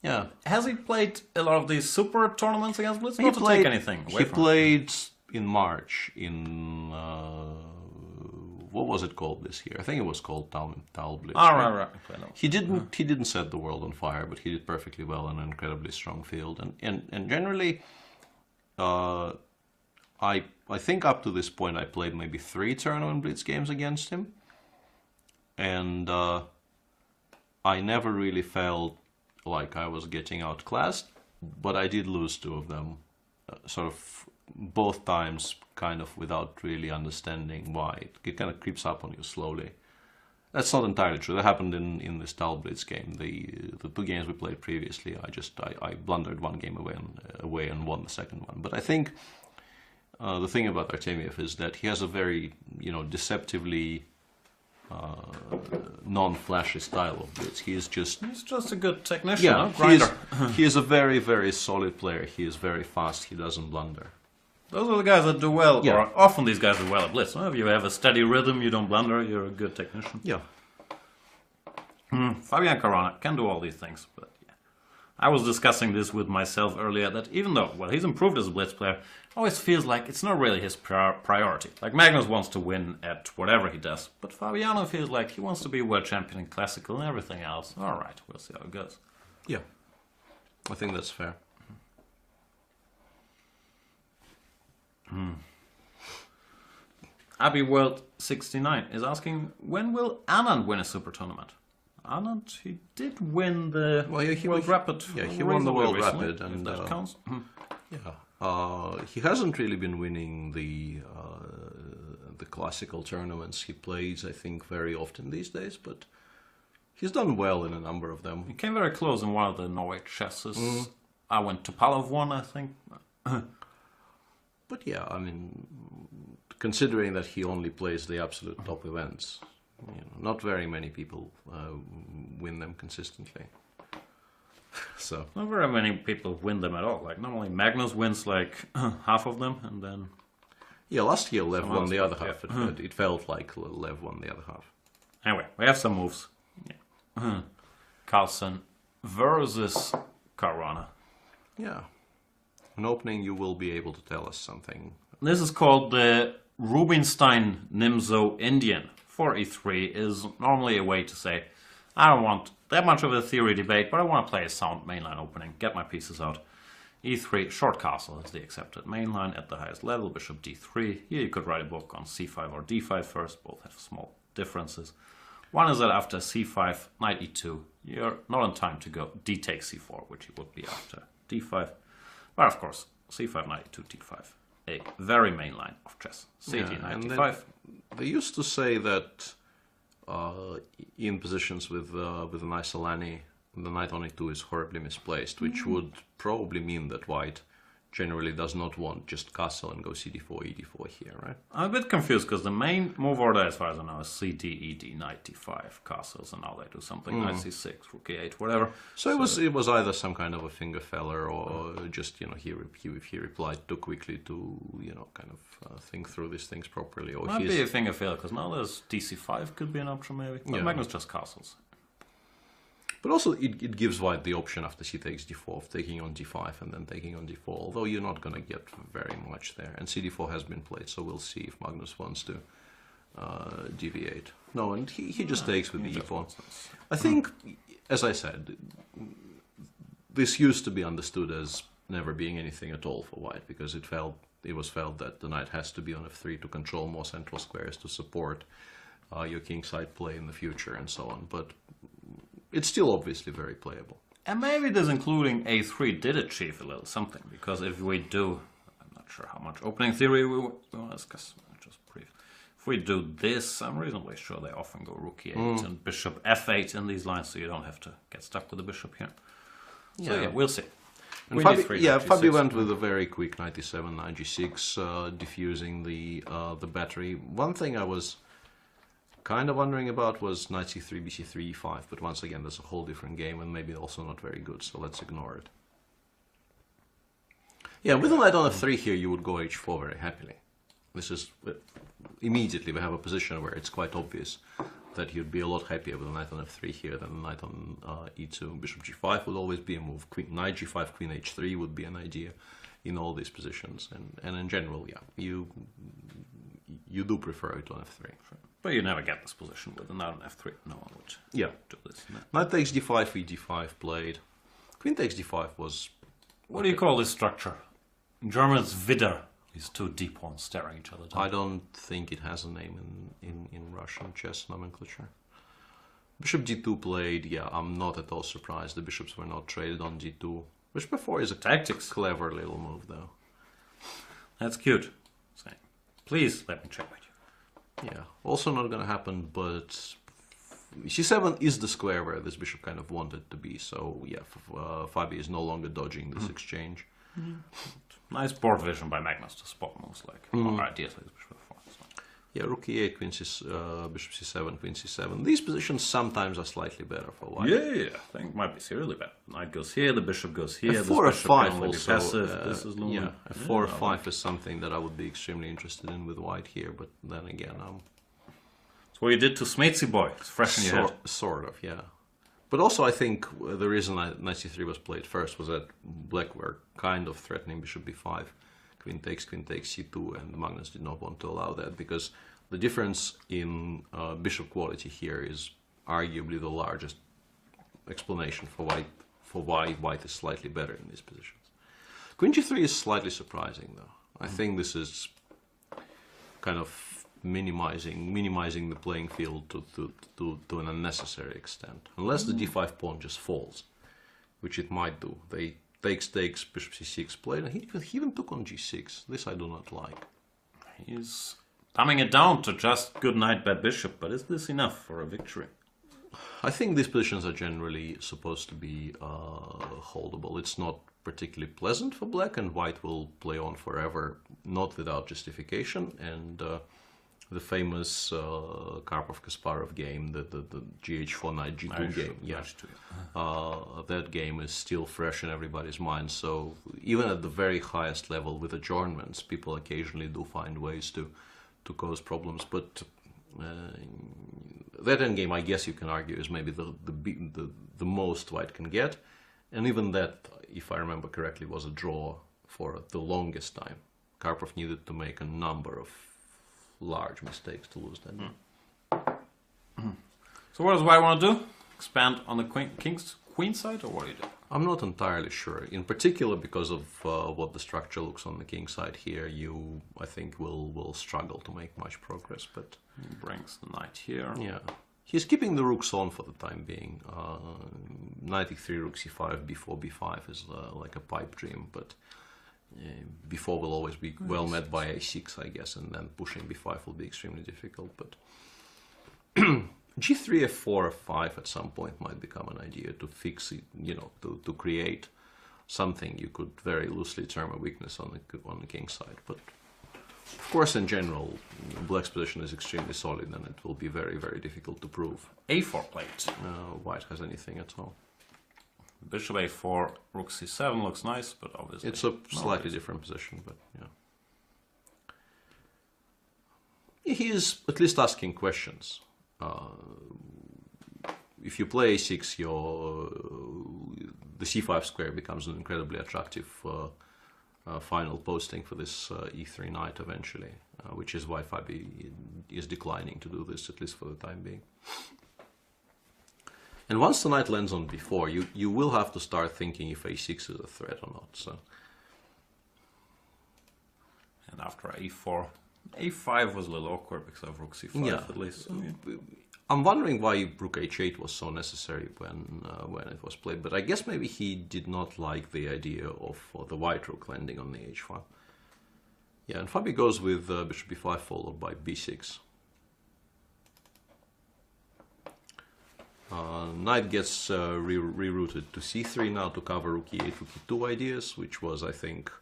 Yeah. Has he played a lot of these super tournaments against Blitz? Not to take anything away He from played in March in what was it called this year? I think it was called Tal Blitz. Oh, right. He didn't set the world on fire, but he did perfectly well on an incredibly strong field. And generally, I think up to this point I played maybe 3 tournament Blitz games against him, and I never really felt like I was getting outclassed, but I did lose 2 of them, sort of both times, kind of without really understanding why. It kind of creeps up on you slowly. That's not entirely true. That happened in this Tal Blitz game. The 2 games we played previously, I blundered 1 game away and won the second one. But I think the thing about Artemiev is that he has a very deceptively non-flashy style of blitz. He's just a good technician, yeah. Grinder. He is a very, very solid player. He is very fast. He doesn't blunder. Those are the guys that do well. Yeah. Or often these guys do well at Blitz. If you have a steady rhythm, you don't blunder, you're a good technician. Yeah. Fabian Caruana can do all these things, but yeah. I was discussing this with myself earlier, that even though, well, he's improved as a Blitz player, it always feels like it's not really his priority. Like Magnus wants to win at whatever he does, but Fabiano feels like he wants to be world champion in Classical and everything else. Alright, we'll see how it goes. Yeah. I think that's fair. Abbey World 69 is asking, when will Anand win a super tournament? Anand, he did win the World Rapid. Yeah, he won the World recently, Rapid, and if that counts. Yeah, he hasn't really been winning the classical tournaments. He plays, I think, very often these days, but he's done well in a number of them. He came very close in one of the Norway chesses. I went to Palov one, I think. But yeah, I mean, considering that he only plays the absolute top events, not very many people win them consistently. So not very many people win them at all. Like normally Magnus wins like half of them, and then yeah, last year Lev won the other half. Yeah. It felt like Lev won the other half. Anyway, we have some moves. Yeah. Carlsen versus Caruana. Yeah. An opening, you will be able to tell us something. This is called the Rubinstein Nimzo Indian. 4e3 is normally a way to say, I don't want that much of a theory debate, but I want to play a sound mainline opening, get my pieces out. e3, short castle is the accepted mainline at the highest level, bishop d3. Here you could write a book on c5 or d5 first, both have small differences. One is that after c5, knight e2, you're not in time to go d takes c4, which you would be after d5. But of course, c5, knight e2, d5. A very main line of chess. c8, knight d5. They used to say that in positions with an Isolani, the knight on e2 is horribly misplaced, which would probably mean that white generally does not want just castle and go cd4, ed4 here, right? I'm a bit confused because the main move order, as far as I know, is cd, ed, knight d5, castles, and now they do something knight c6, rook e8, whatever. So it was either some kind of a finger feller, or just he replied too quickly to kind of think through these things properly, or might be a finger fail because now there's dc5 could be an option maybe, but Magnus just castles. But also, it gives white the option after she takes d4 of taking on d5 and then taking on d4, although you're not going to get very much there. And cd4 has been played, so we'll see if Magnus wants to deviate. No, and he just takes with the e4. I think, as I said, this used to be understood as never being anything at all for white, because it was felt that the knight has to be on f3 to control more central squares to support your kingside play in the future and so on. But it's still obviously very playable. And maybe this including a3 did achieve a little something, because if we do, I'm not sure how much opening theory we want to discuss, just brief. If we do this, I'm reasonably sure they often go rook e8 and bishop f8 in these lines, so you don't have to get stuck with the bishop here. So yeah, we'll see. And Fabi went with a very quick knight e7, knight g6, diffusing the battery. One thing I was kind of wondering about was knight c3, bc3, e5, but once again that's a whole different game and maybe also not very good, so let's ignore it. Yeah, with a knight on f3 here you would go h4 very happily. This is, immediately we have a position where it's quite obvious that you'd be a lot happier with a knight on f3 here than a knight on e2. Bishop g5 would always be a move. Knight g5, queen h3 would be an idea in all these positions. And in general, yeah, you do prefer it on f3. But you never get this position with a knight on f3. No one would do this. No. Knight takes d5, e5 played. Queen takes d5 was... What do you call this structure? In German it's Widder. These two d-pawns staring each other down. I don't think it has a name in Russian chess nomenclature. Bishop d2 played, yeah, I'm not at all surprised the bishops were not traded on d2. Bishop f4 is a clever little move, though. That's cute. Saying, please let me check with you. Yeah, also not gonna happen, but c7 is the square where this bishop kind of wanted to be, so yeah, Fabi is no longer dodging this exchange. Nice board vision by Magnus to spot moves like ideas like bishop f4. So. Yeah, rook e8, queen bishop c7, queen c7. These positions sometimes are slightly better for white. Yeah, I think it might be seriously better. Knight goes here, the bishop goes here. f4, this f5 can only be also. passive. This is looming. Yeah, f4, f5 is something that I would be extremely interested in with white here, but then again, It's what you did to Smatesy Boy. It's fresh in your head. Sort of, yeah. But also, I think the reason knight c3 was played first was that black were kind of threatening bishop b5, queen takes c2, and Magnus did not want to allow that because the difference in bishop quality here is arguably the largest explanation for why white is slightly better in these positions. Queen g3 is slightly surprising, though. I think this is kind of minimizing the playing field to an unnecessary extent. Unless the d5 pawn just falls, which it might do. They takes, bishop c6 played, and he even took on g6. This I do not like. He's dumbing it down to just good knight, bad bishop, but is this enough for a victory? I think these positions are generally supposed to be holdable. It's not particularly pleasant for black, and white will play on forever, not without justification, and the famous Karpov-Kasparov game, the GH4 knight G2 game. Yeah, that game is still fresh in everybody's mind. So even at the very highest level with adjournments, people occasionally do find ways to cause problems. But that endgame, I guess you can argue, is maybe the most white can get, and even that, if I remember correctly, was a draw for the longest time. Karpov needed to make a number of large mistakes to lose that. So what does white want to do? Expand on the queen side, or what do you do? I'm not entirely sure. In particular, because of what the structure looks on the king side here, I think will struggle to make much progress. But he brings the knight here. Yeah, he's keeping the rooks on for the time being. Knight e3, rook c5, b4, b5 is like a pipe dream, but b4 will always be well met by a6, I guess, and then pushing b5 will be extremely difficult. But g3, f4, f5 at some point might become an idea to fix it, to create something you could very loosely term a weakness on the king side. But of course, in general, black's position is extremely solid, and it will be very, very difficult to prove. a4 played. White has anything at all. Bishop a4, rook c7 looks nice, but obviously it's a slightly different position. But yeah, he is at least asking questions. If you play a6, the c5 square becomes an incredibly attractive final posting for this e3 knight eventually, which is why Fabi is declining to do this, at least for the time being. And once the knight lands on b4, you will have to start thinking if a6 is a threat or not. So. And after a4, a5 was a little awkward because of rook c5 at least. So, yeah. I'm wondering why rook h8 was so necessary when it was played, but I guess maybe he did not like the idea of the white rook landing on the h file. Yeah, and Fabi goes with bishop b5 followed by b6. Knight gets rerouted to c3 now to cover rook e8, rook e2 ideas, which was, I think,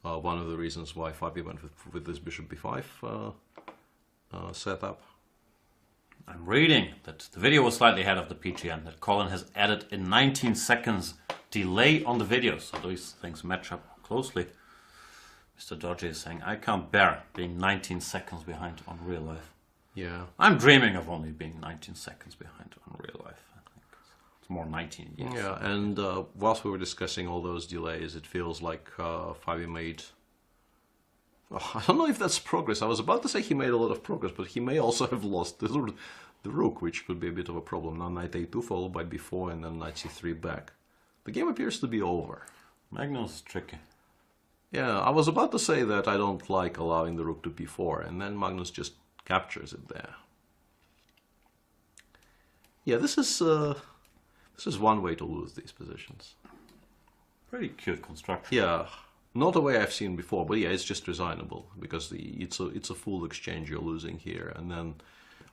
one of the reasons why Fabi went with this bishop b5 setup. I'm reading that the video was slightly ahead of the PGN, that Colin has added a 19 seconds delay on the video, so these things match up closely. Mr. Dodgy is saying, I can't bear being 19 seconds behind on real life. Yeah. I'm dreaming of only being 19 seconds behind in real life. I think it's more 19 years. Yeah, and whilst we were discussing all those delays, it feels like Fabi made... Oh, I don't know if that's progress. I was about to say he made a lot of progress, but he may also have lost the rook, which could be a bit of a problem. Now knight a2 followed by b4 and then knight c3 back. The game appears to be over. Magnus is tricky. Yeah, I was about to say that I don't like allowing the rook to b4, and then Magnus just captures it there. Yeah, this is one way to lose these positions. Pretty cute construction. Yeah, not a way I've seen before, but yeah, it's just resignable because it's a full exchange you're losing here, and then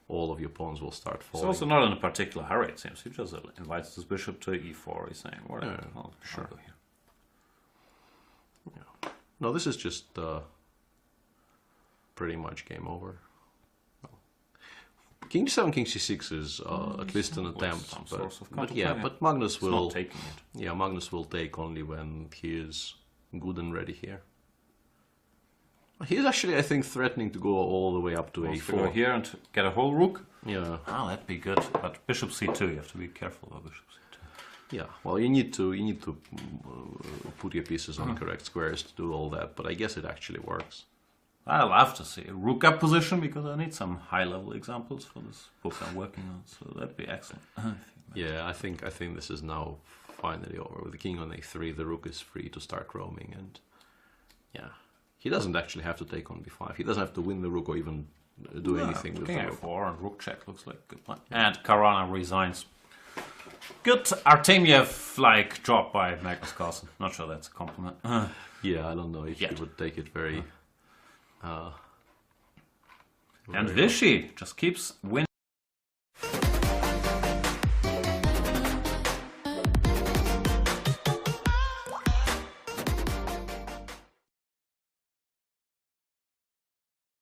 all of your pawns will start falling. He's also not in a particular hurry, it seems. He just invites his bishop to e4. He's saying, whatever, Yeah, I'll go here. Yeah. No, this is just pretty much game over. King d7, king c6 is at least an attempt, but Magnus will. Not taking it. Yeah, Magnus will take only when he is good and ready here. He's actually, I think, threatening to go all the way up to a4. Go here and get a whole rook. Yeah. Ah, that'd be good. But bishop c2, you have to be careful about bishop c2. Yeah. Well, you need to put your pieces on correct squares to do all that. But I guess it actually works. I'll have to see a rook up position because I need some high-level examples for this book I'm working on. So that'd be excellent. Yeah, I think this is now finally over. With the king on a3, the rook is free to start roaming, and yeah, he doesn't actually have to take on b5. He doesn't have to win the rook or even do anything with the rook. King a4 and rook check looks like a good plan. And Caruana resigns. Good Artemiev like drop by Magnus Carlsen. Not sure that's a compliment. Yeah, I don't know if he would take it very. And Vichy just keeps winning.